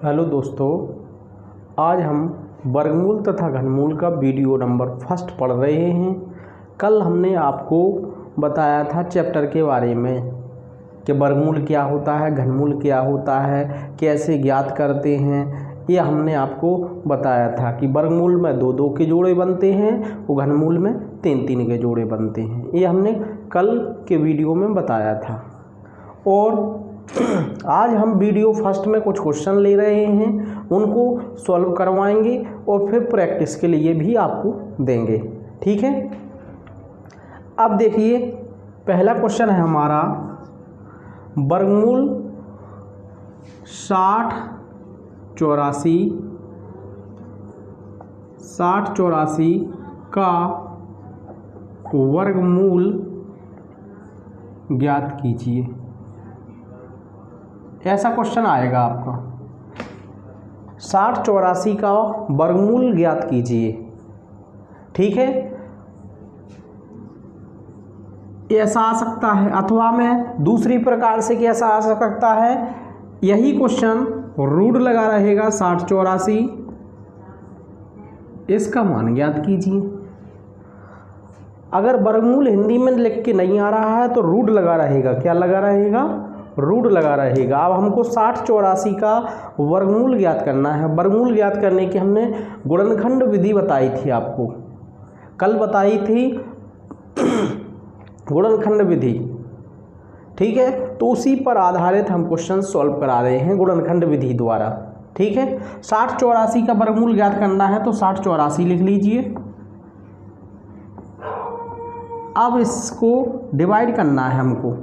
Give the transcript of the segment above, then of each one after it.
Hello दोस्तों, आज हम वर्गमूल तथा घनमूल का वीडियो नंबर फर्स्ट पढ़ रहे हैं। कल हमने आपको बताया था चैप्टर के बारे में कि वर्गमूल क्या होता है, घनमूल क्या होता है, कैसे ज्ञात करते हैं। ये हमने आपको बताया था कि वर्गमूल में 2-2 के जोड़े बनते हैं और घनमूल में 3-3 के जोड़े बनते हैं। ये हमने कल के वीडियो में बताया था। और आज हम वीडियो फर्स्ट में कुछ क्वेश्चन ले रहे हैं, उनको सॉल्व करवाएंगे और फिर प्रैक्टिस के लिए भी आपको देंगे। ठीक है, अब देखिए पहला क्वेश्चन है हमारा, वर्गमूल 6084 का वर्गमूल ज्ञात कीजिए। ऐसा क्वेश्चन आएगा आपका, 6084 का वर्गमूल ज्ञात कीजिए। ठीक है, ऐसा आ सकता है, अथवा में दूसरी प्रकार से कैसा आ सकता है, यही क्वेश्चन रूट लगा रहेगा 6084, इसका मान ज्ञात कीजिए। अगर वर्गमूल हिंदी में लिख के नहीं आ रहा है तो रूट लगा रहेगा। क्या लगा रहेगा? रूट लगा रहेगा। अब हमको 6084 का वर्गमूल ज्ञात करना है। वर्गमूल ज्ञात करने की हमने गुणनखंड विधि बताई थी, आपको कल बताई थी गुणनखंड विधि। ठीक है, तो उसी पर आधारित हम क्वेश्चन सॉल्व करा रहे हैं गुणनखंड विधि द्वारा। ठीक है, 6084 का वर्गमूल ज्ञात करना है तो 6084 लिख लीजिए। अब इसको डिवाइड करना है हमको,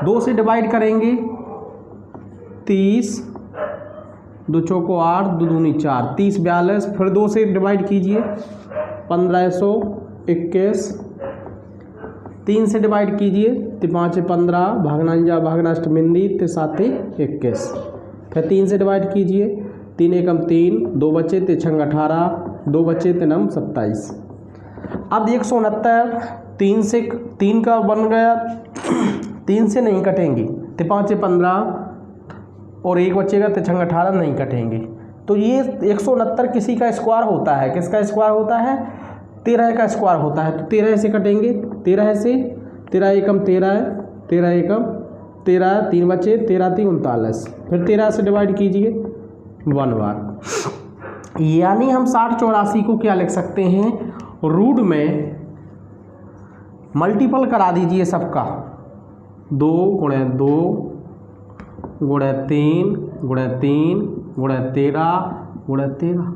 2 से डिवाइड करेंगे, 30, 2 चौको 8, 2 दूनी 4, 30 42। फिर 2 से डिवाइड कीजिए, 1521। 3 से डिवाइड कीजिए, 5 15, भागना भागनाष्टमिंदी 7 21। फिर 3 से डिवाइड कीजिए, 3 एकम 3, 2 बचे 6 18, 2 बचे 3 27। अब 169 3 का बन गया, 3 से नहीं कटेंगे, 5 15 और 1 बचेगा, 6 18 नहीं कटेंगे। तो ये 169 किसी का स्क्वायर होता है। किसका स्क्वायर होता है? 13 का स्क्वायर होता है। तो 13 से कटेंगे, 13 से 13 एकम 13, 13 एकम 13, 3 बचे, 13 3 39। फिर 13 से डिवाइड कीजिए 1 बार। यानी हम 6084 को क्या लिख सकते हैं, रूट में मल्टीपल करा दीजिए सबका, 2 गुणे 2 गुणे 3 गुणे 3 गुणे 13 गुणे 13,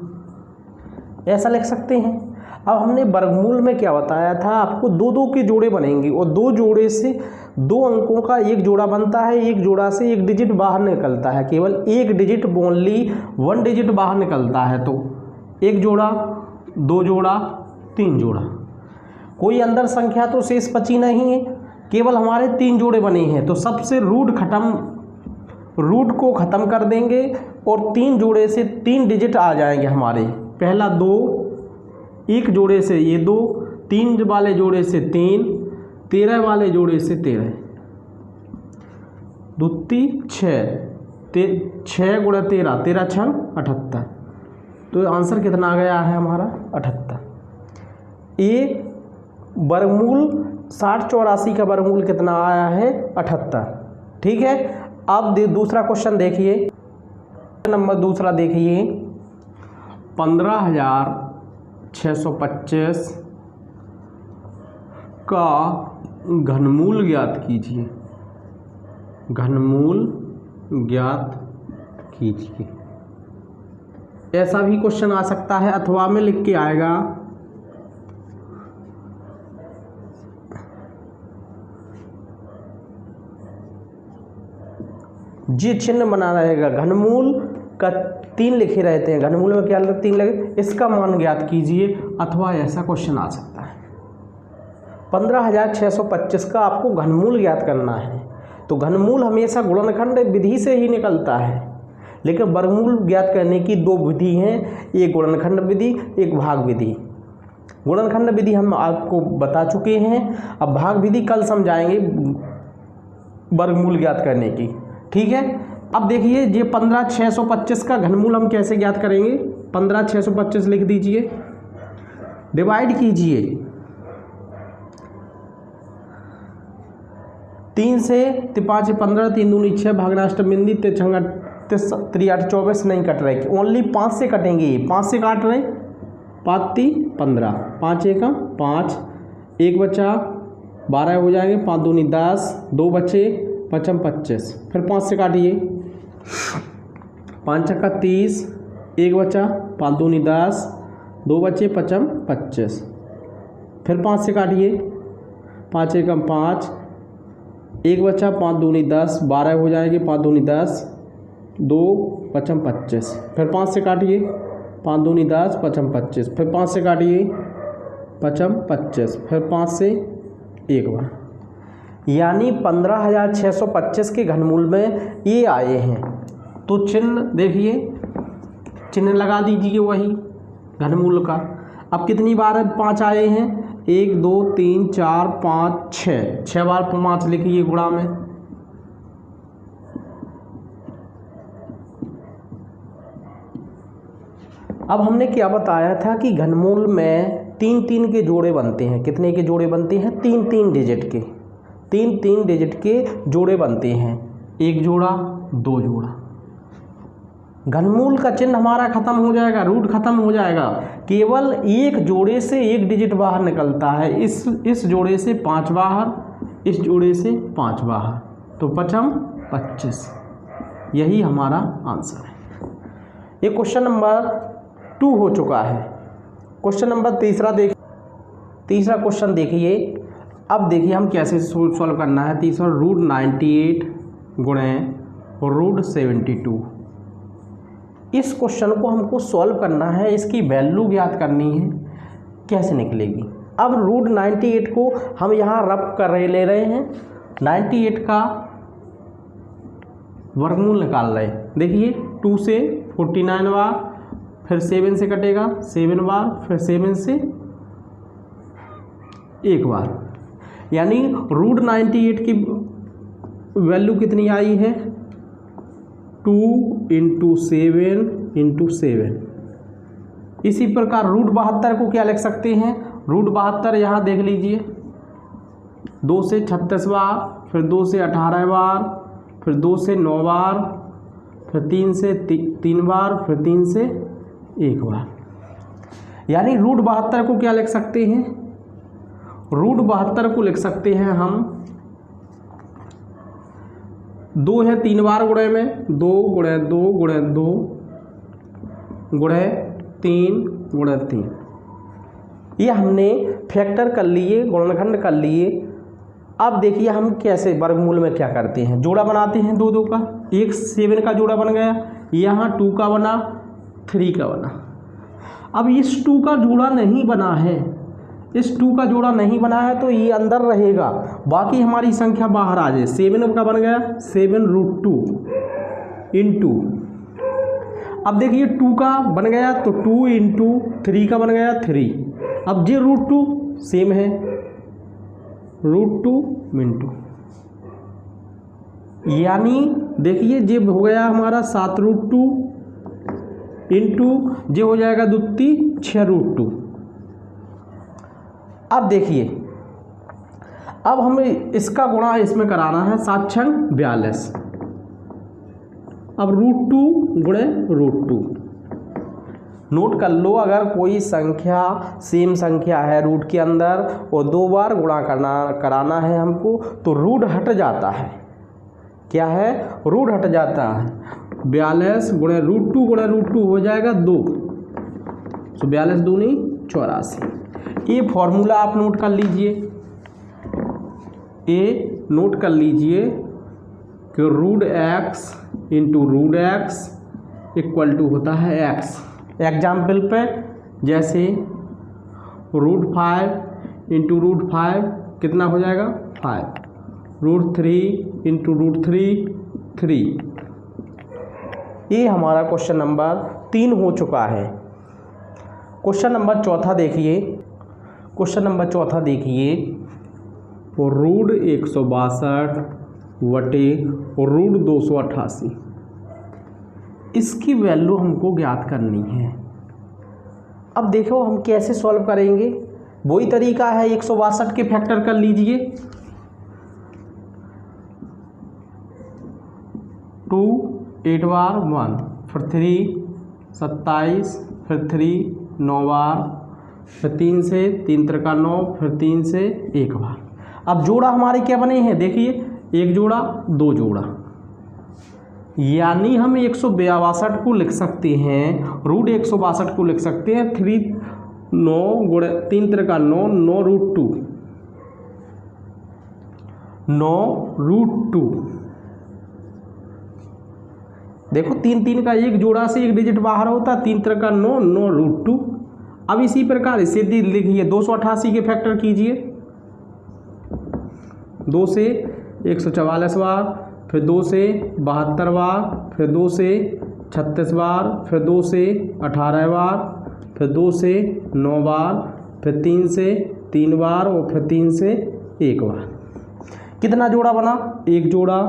ऐसा लिख सकते हैं। अब हमने वर्गमूल में क्या बताया था आपको, 2-2 के जोड़े बनेंगे और 2 जोड़े से 2 अंकों का एक जोड़ा बनता है, एक जोड़ा से एक डिजिट बाहर निकलता है, केवल एक डिजिट, ओनली 1 डिजिट बाहर निकलता है। तो एक जोड़ा, 2 जोड़ा, 3 जोड़ा, कोई अंदर संख्या तो शेष बची नहीं है, केवल हमारे 3 जोड़े बने हैं। तो सबसे रूट को ख़त्म कर देंगे और 3 जोड़े से 3 डिजिट आ जाएंगे हमारे। पहला 2, एक जोड़े से ये 2, 3 वाले जोड़े से 3, 13 वाले जोड़े से 13, 2 3 6, 6 गुणा 13, 13 6 78। तो आंसर कितना आ गया है हमारा? 78। ये वर्गमूल 6084 का वर्गमूल कितना आया है? 78। ठीक है, अब दूसरा क्वेश्चन देखिए, नंबर दूसरा देखिए, 15625 का घनमूल ज्ञात कीजिए। घनमूल ज्ञात कीजिए, ऐसा भी क्वेश्चन आ सकता है, अथवा में लिख के आएगा, जी चिन्ह बना रहेगा। घनमूल का 3 लिखे रहते हैं, घनमूल में क्या 3 लगे, इसका मान ज्ञात कीजिए, अथवा ऐसा क्वेश्चन आ सकता है। 15625 का आपको घनमूल ज्ञात करना है। तो घनमूल हमेशा गुणनखंड विधि से ही निकलता है, लेकिन वर्गमूल ज्ञात करने की 2 विधि हैं, एक गुणनखंड विधि, एक भाग विधि। गुणनखंड विधि हम आपको बता चुके हैं, अब भाग विधि कल समझाएंगे वर्गमूल ज्ञात करने की। ठीक है, अब देखिए ये 15,625 का घनमूल हम कैसे ज्ञात करेंगे। 15,625 लिख दीजिए, डिवाइड कीजिए 3 से 5 15 3 दूनी 6 भागना अष्टबिंदी 3 8 24 नहीं कट रहे, ओनली 5 से कटेंगे। 5 से काट रहे, 5 3 15, 5 1 5, 1 बचा 12 हो जाएंगे, 5 दूनी 10, 2 बचे 5 25, फिर 5 से काटिए, 5 छक्का 30, 1 बचा 5 दूनी 10, 2 बचे 5 25, फिर 5 से काटिए, 5 1 5, 1 बचा 5 दूनी 10, 12 हो जाएंगे, 5 दूनी 10, 2 5 25, फिर 5 से काटिए, 5 दूनी 10 5 25, फिर 5 से काटिए 5 25, फिर 5 से एक बार, यानी 15,625 के घनमूल में ये आए हैं। तो चिन्ह देखिए, चिन्ह लगा दीजिए वही घनमूल का। अब कितनी बार 5 आए हैं, 1 2 3 4 5 6 बार 5 लिखिए गुणा में। अब हमने क्या बताया था कि घनमूल में 3 के जोड़े बनते हैं। कितने के जोड़े बनते हैं, 3 डिजिट के, 3 डिजिट के जोड़े बनते हैं। 1 जोड़ा 2 जोड़ा, घनमूल का चिन्ह हमारा खत्म हो जाएगा, रूट खत्म हो जाएगा, केवल एक जोड़े से 1 डिजिट बाहर निकलता है। इस जोड़े से 5 बाहर, इस जोड़े से 5 बाहर, तो 5 25, यही हमारा आंसर है। ये क्वेश्चन नंबर 2 हो चुका है। क्वेश्चन नंबर तीसरा क्वेश्चन देखिए। अब देखिए हम कैसे सॉल्व करना है। तीसरा √98 गुणे √72, इस क्वेश्चन को हमको सॉल्व करना है, इसकी वैल्यू ज्ञात करनी है, कैसे निकलेगी। अब √98 को हम यहाँ रफ कर ले रहे हैं, 98 का वर्गमूल निकाल रहे हैं। देखिए 2 से 49 बार, फिर 7 से कटेगा 7 बार, फिर 7 से एक बार, यानी √98 की वैल्यू कितनी आई है, 2 × 7 × 7। इसी प्रकार √72 को क्या लिख सकते हैं, √72 यहाँ देख लीजिए, 2 से 36 बार, फिर 2 से 18 बार, फिर 2 से 9 बार, फिर 3 से 3 बार, फिर 3 से एक बार, यानी √72 को क्या लिख सकते हैं, √72 को लिख सकते हैं हम, 2 है 3 बार गुणे में, 2 गुणे 2 गुणे 2 गुणे 3 गुणे 3, ये हमने फैक्टर कर लिए, गुणनखंड कर लिए। अब देखिए हम कैसे वर्गमूल में क्या करते हैं, जोड़ा बनाते हैं 2 का, एक 7 का जोड़ा बन गया, यहाँ 2 का बना, 3 का बना। अब इस 2 का जोड़ा नहीं बना है, इस 2 का जोड़ा नहीं बना है तो ये अंदर रहेगा, बाकी हमारी संख्या बाहर आ जाए। 7 का बन गया 7√2 इंटू, अब देखिए 2 का बन गया तो 2 × 3 का बन गया 3। अब ये √2 सेम है, √2 इंटू, यानी देखिए ये हो गया हमारा 7√2 इंटू, ये हो जाएगा 2 6√2। अब देखिए, अब हमें इसका गुणा इसमें कराना है, 7 6 42। अब √2 गुणे √2, नोट कर लो, अगर कोई संख्या सेम संख्या है रूट के अंदर और 2 बार गुणा कराना है हमको, तो रूट हट जाता है। क्या है, रूट हट जाता है। 42 गुणे √2 हो जाएगा 2, तो 42 दूनी 84। ये फॉर्मूला आप नोट कर लीजिए, ये नोट कर लीजिए कि √x × √x इक्वल टू होता है x। एग्जाम्पल पे जैसे √5 × √5 कितना हो जाएगा 5, √3 × √3 3। ये हमारा क्वेश्चन नंबर 3 हो चुका है। क्वेश्चन नंबर चौथा देखिए, क्वेश्चन नंबर चौथा देखिए, √162 बटे √288, इसकी वैल्यू हमको ज्ञात करनी है। अब देखो हम कैसे सॉल्व करेंगे, वही तरीका है, 162 के फैक्टर कर लीजिए। 2 8 बार 1, फिर 3 27, फिर 3 9 बार, फिर 3 से 3 त्रिका 9, फिर 3 से 1 बार। अब जोड़ा हमारे क्या बने हैं देखिए, 1 जोड़ा 2 जोड़ा, यानी हम 162 को लिख सकते हैं, रूट 162 को लिख सकते हैं 3 9 गुणे 3 त्रिका 9 9 रूट 2, 9 रूट 2। देखो 3 3 का एक जोड़ा से एक डिजिट बाहर होता है, 3 त्रिका 9 9 रूट 2। अब इसी प्रकार इसे लिखिए, 288 के फैक्टर कीजिए, 2 से 144 बार, फिर 2 से 72 बार, फिर 2 से 36 बार, फिर 2 से 18 बार, फिर 2 से 9 बार, फिर 3 से 3 बार और फिर 3 से 1 बार। कितना जोड़ा बना, 1 जोड़ा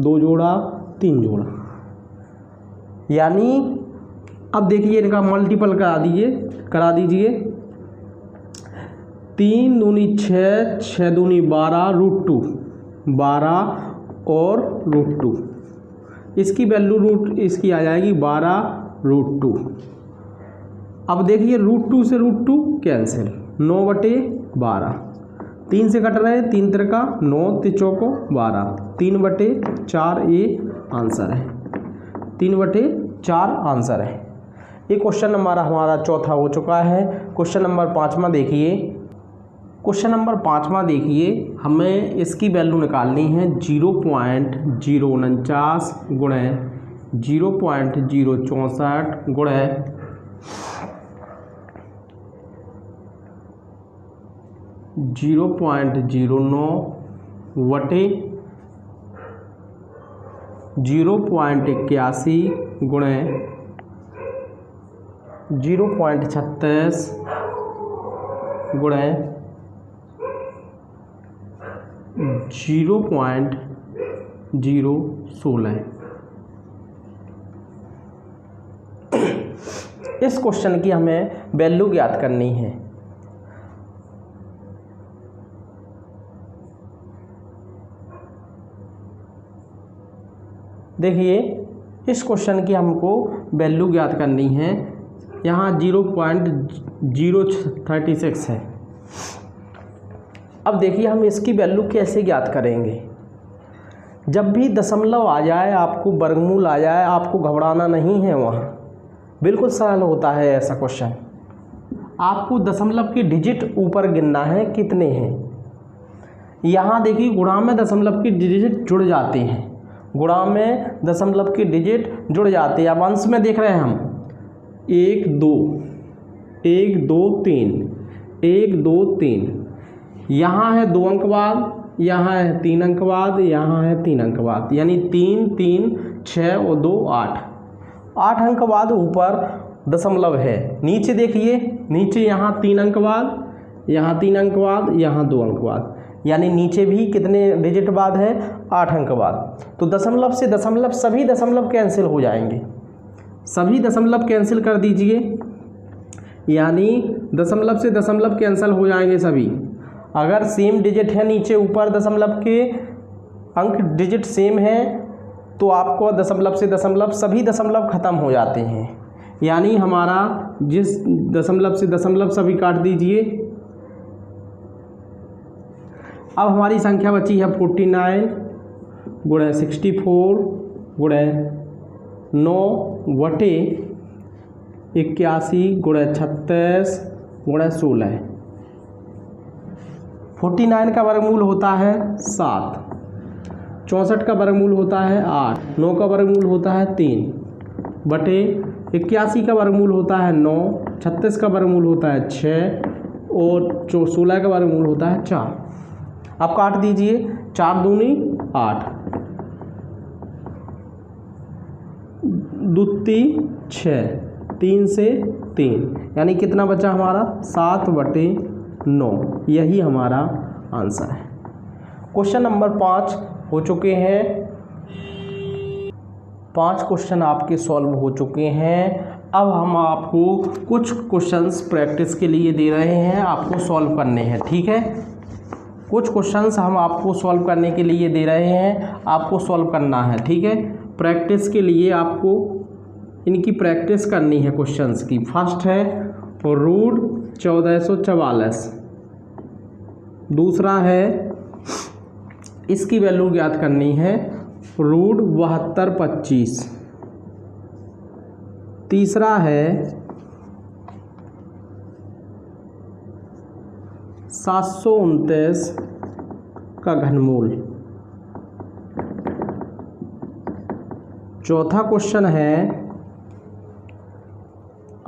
2 जोड़ा 3 जोड़ा, यानी अब देखिए इनका मल्टीपल करा दीजिए 3 दूनी 6, 6 दूनी 12 रूट 2, 12 और रूट 2, इसकी वैल्यू रूट इसकी आ जाएगी 12 रूट 2। अब देखिए रूट 2 से रूट 2 कैंसिल, 9/12, 3 से कट रहे हैं, 3 त्रिका 9 3 चौको 12, 3/4 ये आंसर है, 3/4 आंसर है। ये क्वेश्चन नंबर हमारा चौथा हो चुका है। क्वेश्चन नंबर 5वां देखिए, क्वेश्चन नंबर 5वां देखिए, हमें इसकी वैल्यू निकालनी है 0.049 गुणे 0.064 गुणे 0.09 वटे 0.81 गुणे 0.36 गुणे 0.016। इस क्वेश्चन की हमें वैल्यू ज्ञात करनी है। देखिए इस क्वेश्चन की हमको वैल्यू ज्ञात करनी है, यहाँ 0.036 है। अब देखिए हम इसकी वैल्यू कैसे ज्ञात करेंगे। जब भी दशमलव आ जाए, आपको वर्गमूल आ जाए, आपको घबराना नहीं है, वहाँ बिल्कुल सरल होता है ऐसा क्वेश्चन। आपको दशमलव के डिजिट ऊपर गिनना है कितने हैं। यहाँ देखिए गुणा में दशमलव के डिजिट जुड़ जाते हैं, गुणा में दशमलव के डिजिट जुड़ जाते हैं। अब अंश में देख रहे हैं हम 1 2 1 2 3 1 2 3, यहाँ है 2 अंक बाद, यहाँ है 3 अंक बाद, यहाँ है 3 अंक बाद, यानी 3 3 6 और 2 8, 8 अंक बाद ऊपर दशमलव है। नीचे देखिए, नीचे यहाँ 3 अंक बाद, यहाँ 3 अंक बाद, यहाँ 2 अंक बाद, यानी नीचे भी कितने डिजिट बाद है, 8 अंक बाद। तो दशमलव से दशमलव, सभी दशमलव कैंसिल हो जाएंगे, सभी दशमलव कैंसिल कर दीजिए, यानी दशमलव से दशमलव कैंसिल हो जाएंगे सभी। अगर सेम डिजिट है नीचे ऊपर दशमलव के अंक डिजिट सेम है तो आपको दशमलव से दशमलव, सभी दशमलव खत्म हो जाते हैं, यानी हमारा जिस दशमलव से दशमलव सभी काट दीजिए। अब हमारी संख्या बची है 49 गुणे 64 गुणे 9/81 गुणे 36 गुणे 16। 49 का वर्गमूल होता है 7, 64 का वर्गमूल होता है 8, 9 का वर्गमूल होता है 3 बटे 81 का वर्गमूल होता है 9, 36 का वर्गमूल होता है 6 और 16 का वर्गमूल होता है 4। अब काट दीजिए, 4 दूनी 8, 2 6, 3 से 3, यानी कितना बचा हमारा 7/9, यही हमारा आंसर है। क्वेश्चन नंबर 5 हो चुके हैं। 5 क्वेश्चन आपके सॉल्व हो चुके हैं। अब हम आपको कुछ क्वेश्चंस प्रैक्टिस के लिए दे रहे हैं, आपको सॉल्व करने हैं, ठीक है। कुछ क्वेश्चंस हम आपको सॉल्व करने के लिए दे रहे हैं, आपको सॉल्व करना है, ठीक है। प्रैक्टिस के लिए आपको इनकी प्रैक्टिस करनी है क्वेश्चंस की। फर्स्ट है रूट 1444, दूसरा है इसकी वैल्यू ज्ञात करनी है रूट 7225, तीसरा है 729 का घनमूल, चौथा क्वेश्चन है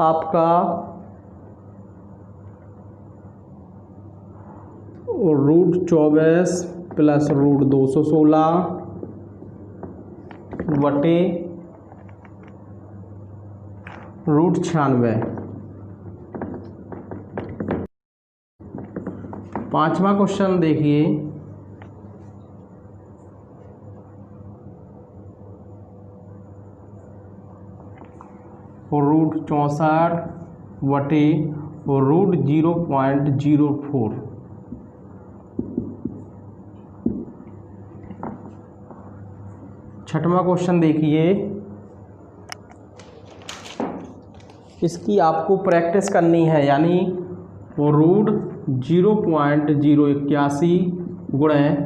आपका रूट 24 प्लस रूट 216 बटे रूट 96। पांचवा क्वेश्चन देखिए, रूट 64 बटे रूट 0.04। छठवां क्वेश्चन देखिए, इसकी आपको प्रैक्टिस करनी है, यानी रूट 0.081 गुणे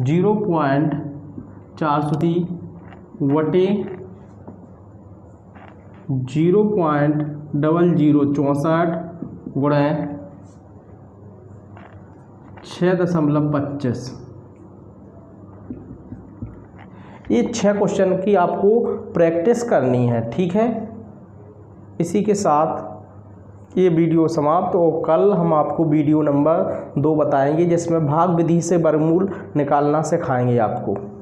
0.4 बटे 0.0064 गुणे 6.25। ये 6 क्वेश्चन की आपको प्रैक्टिस करनी है, ठीक है। इसी के साथ ये वीडियो समाप्त, और कल हम आपको वीडियो नंबर 2 बताएंगे, जिसमें भाग विधि से वर्गमूल निकालना सिखाएंगे आपको।